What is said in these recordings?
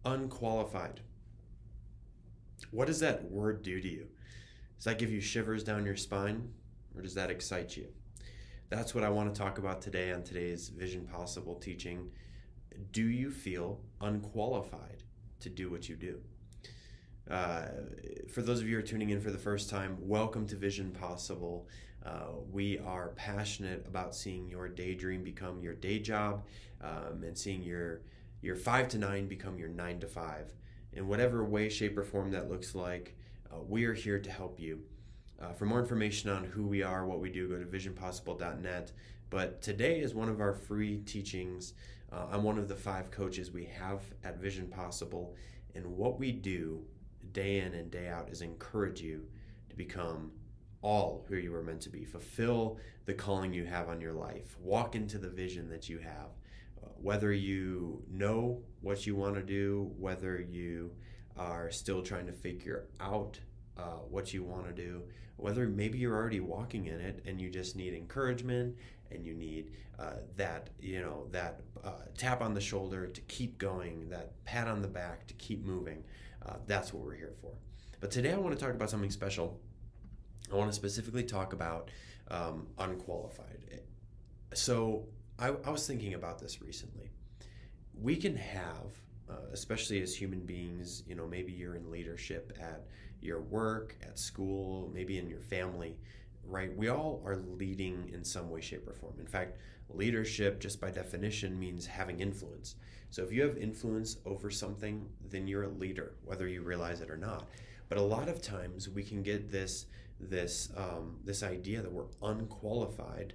Unqualified. What does that word do to you? Does that give you shivers down your spine, or does that excite you? That's what I want to talk about today on today's Vision Possible teaching. Do you feel unqualified to do what you do? For those of you who are tuning in for the first time, welcome to Vision Possible. We are passionate about seeing your daydream become your day job, and seeing your 5 to 9 become your 9 to 5. In whatever way, shape, or form that looks like, we are here to help you. For more information on who we are, what we do, go to visionpossible.net. But today is one of our free teachings. I'm one of the 5 coaches we have at Vision Possible, and what we do day in and day out is encourage you to become all who you were meant to be. Fulfill the calling you have on your life. Walk into the vision that you have. Whether you know what you want to do, whether you are still trying to figure out what you want to do, whether maybe you're already walking in it and you just need encouragement and you need that tap on the shoulder to keep going, that pat on the back to keep moving. That's what we're here for. But today I want to talk about something special. I want to specifically talk about unqualified. So I was thinking about this recently. We can have, especially as human beings, maybe you're in leadership at your work, at school, maybe in your family, right? We all are leading in some way, shape, or form. In fact, leadership, just by definition, means having influence. So if you have influence over something, then you're a leader, whether you realize it or not. But a lot of times we can get this idea that we're unqualified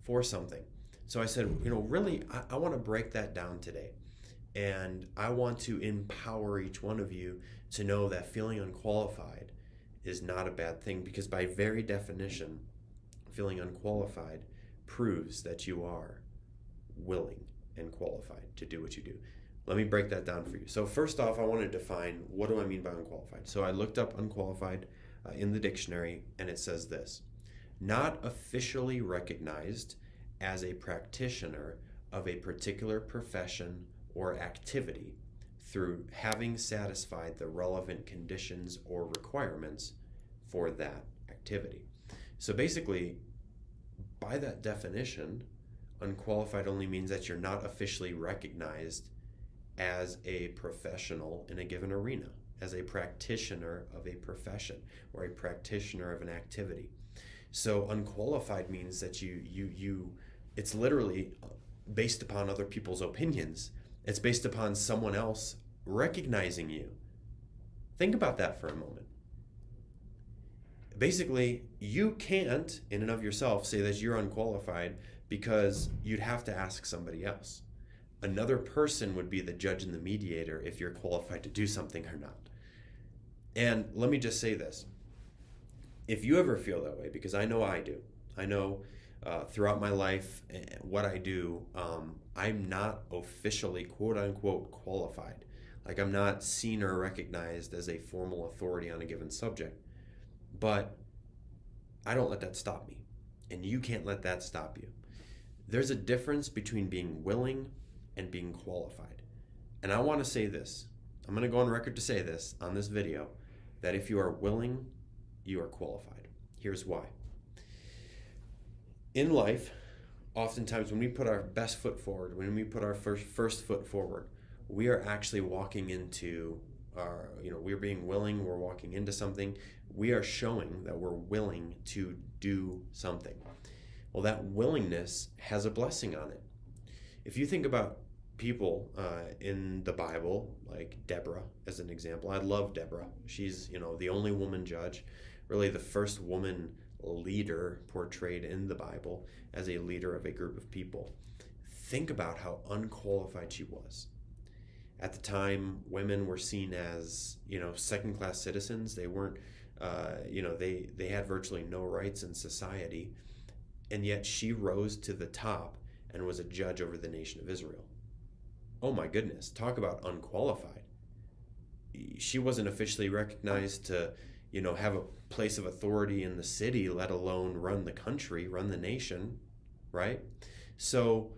for something. So I said, really, I want to break that down today. And I want to empower each one of you to know that feeling unqualified is not a bad thing, because by very definition, feeling unqualified proves that you are willing and qualified to do what you do. Let me break that down for you. So first off, I want to define, what do I mean by unqualified? So I looked up unqualified in the dictionary, and it says this: not officially recognized as a practitioner of a particular profession or activity through having satisfied the relevant conditions or requirements for that activity. So basically, by that definition, unqualified only means that you're not officially recognized as a professional in a given arena, as a practitioner of a profession or a practitioner of an activity. So unqualified means that you it's literally based upon other people's opinions. It's based upon someone else recognizing you. Think about that for a moment. Basically, you can't, in and of yourself, say that you're unqualified, because you'd have to ask somebody else. Another person would be the judge and the mediator if you're qualified to do something or not. And let me just say this. If you ever feel that way, because I know I do, I know throughout my life, what I do, I'm not officially, quote unquote, qualified. Like, I'm not seen or recognized as a formal authority on a given subject. But I don't let that stop me. And you can't let that stop you. There's a difference between being willing and being qualified. And I want to say this. I'm going to go on record to say this on this video, that if you are willing, you are qualified. Here's why. In life, oftentimes when we put our best foot forward, when we put our first foot forward, we are actually walking into our, we're being willing, we're walking into something. We are showing that we're willing to do something. Well, that willingness has a blessing on it. If you think about people in the Bible, like Deborah as an example, I love Deborah. She's, the only woman judge, really the first woman leader portrayed in the Bible as a leader of a group of people. Think about how unqualified she was. At the time, women were seen as, second-class citizens. They weren't, they had virtually no rights in society. And yet she rose to the top and was a judge over the nation of Israel. Oh my goodness, talk about unqualified. She wasn't officially recognized to, have a place of authority in the city, let alone run the country, run the nation, right? So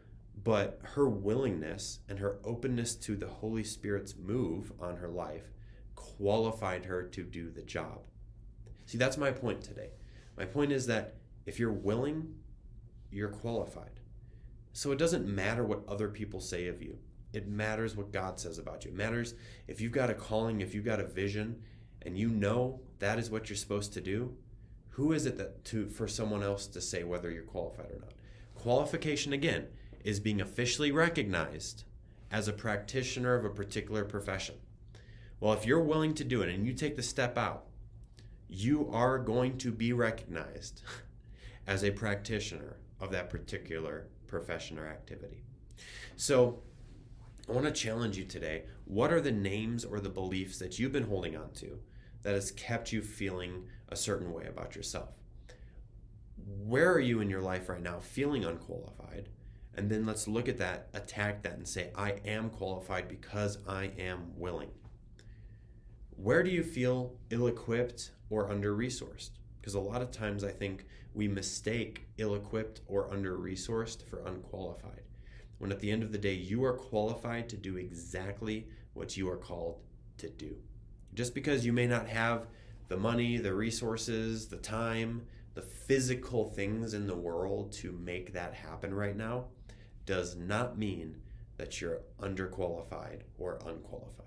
but her willingness and her openness to the Holy Spirit's move on her life qualified her to do the job. See, that's my point today. My point is that if you're willing, you're qualified. So it doesn't matter what other people say of you. It matters what God says about you. It matters if you've got a calling, if you've got a vision, and you know that is what you're supposed to do. Who is it for someone else to say whether you're qualified or not? Qualification, again, is being officially recognized as a practitioner of a particular profession. Well, if you're willing to do it and you take the step out, you are going to be recognized as a practitioner of that particular profession or activity. So I want to challenge you today. What are the names or the beliefs that you've been holding on to that has kept you feeling a certain way about yourself? Where are you in your life right now feeling unqualified? And then let's look at that, attack that, and say, I am qualified because I am willing. Where do you feel ill-equipped or under-resourced? Because a lot of times I think we mistake ill-equipped or under-resourced for unqualified, when at the end of the day, you are qualified to do exactly what you are called to do. Just because you may not have the money, the resources, the time, the physical things in the world to make that happen right now, does not mean that you're underqualified or unqualified.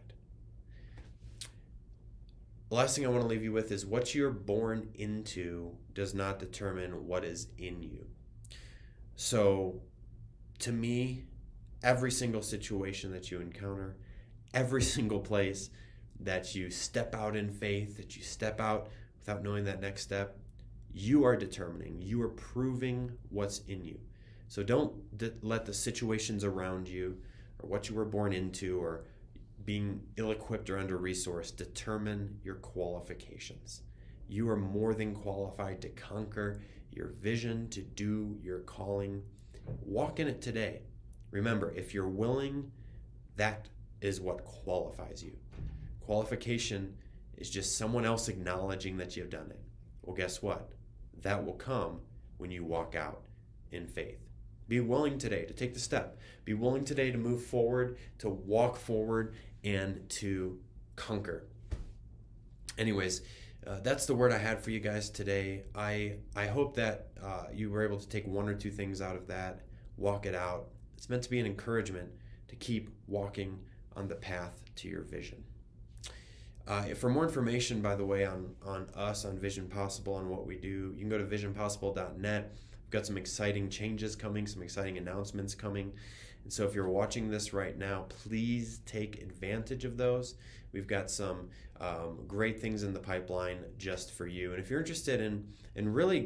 The last thing I want to leave you with is what you're born into does not determine what is in you. So, to me, every single situation that you encounter, every single place that you step out in faith, that you step out without knowing that next step, you are determining, you are proving what's in you. So don't let the situations around you or what you were born into or being ill-equipped or under-resourced determine your qualifications. You are more than qualified to conquer your vision, to do your calling. Walk in it today. Remember, if you're willing, that is what qualifies you. Qualification is just someone else acknowledging that you've done it. Well, guess what? That will come when you walk out in faith. Be willing today to take the step. Be willing today to move forward, to walk forward, and to conquer. Anyways, that's the word I had for you guys today. I hope that you were able to take one or two things out of that, walk it out. It's meant to be an encouragement to keep walking on the path to your vision. For more information, by the way, on us, on Vision Possible, and what we do, you can go to visionpossible.net. We've got some exciting changes coming, some exciting announcements coming. And so if you're watching this right now, please take advantage of those. We've got some great things in the pipeline just for you. And if you're interested in really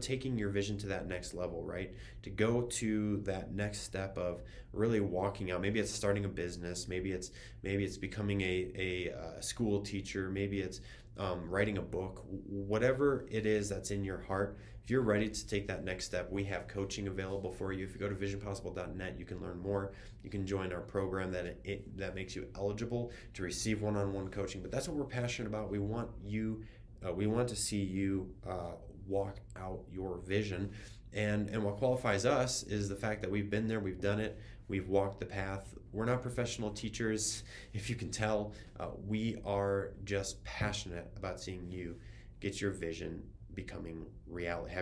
taking your vision to that next level, right? To go to that next step of really walking out. Maybe it's starting a business. Maybe it's becoming a school teacher. Maybe it's writing a book. Whatever it is that's in your heart, if you're ready to take that next step, we have coaching available for you. If you go to visionpossible.net, you can learn more. You can join our program that makes you eligible to receive one-on-one coaching. But that's what we're passionate about. We want to see you walk out your vision. And what qualifies us is the fact that we've been there, we've done it, we've walked the path. We're not professional teachers, if you can tell. We are just passionate about seeing you get your vision becoming reality.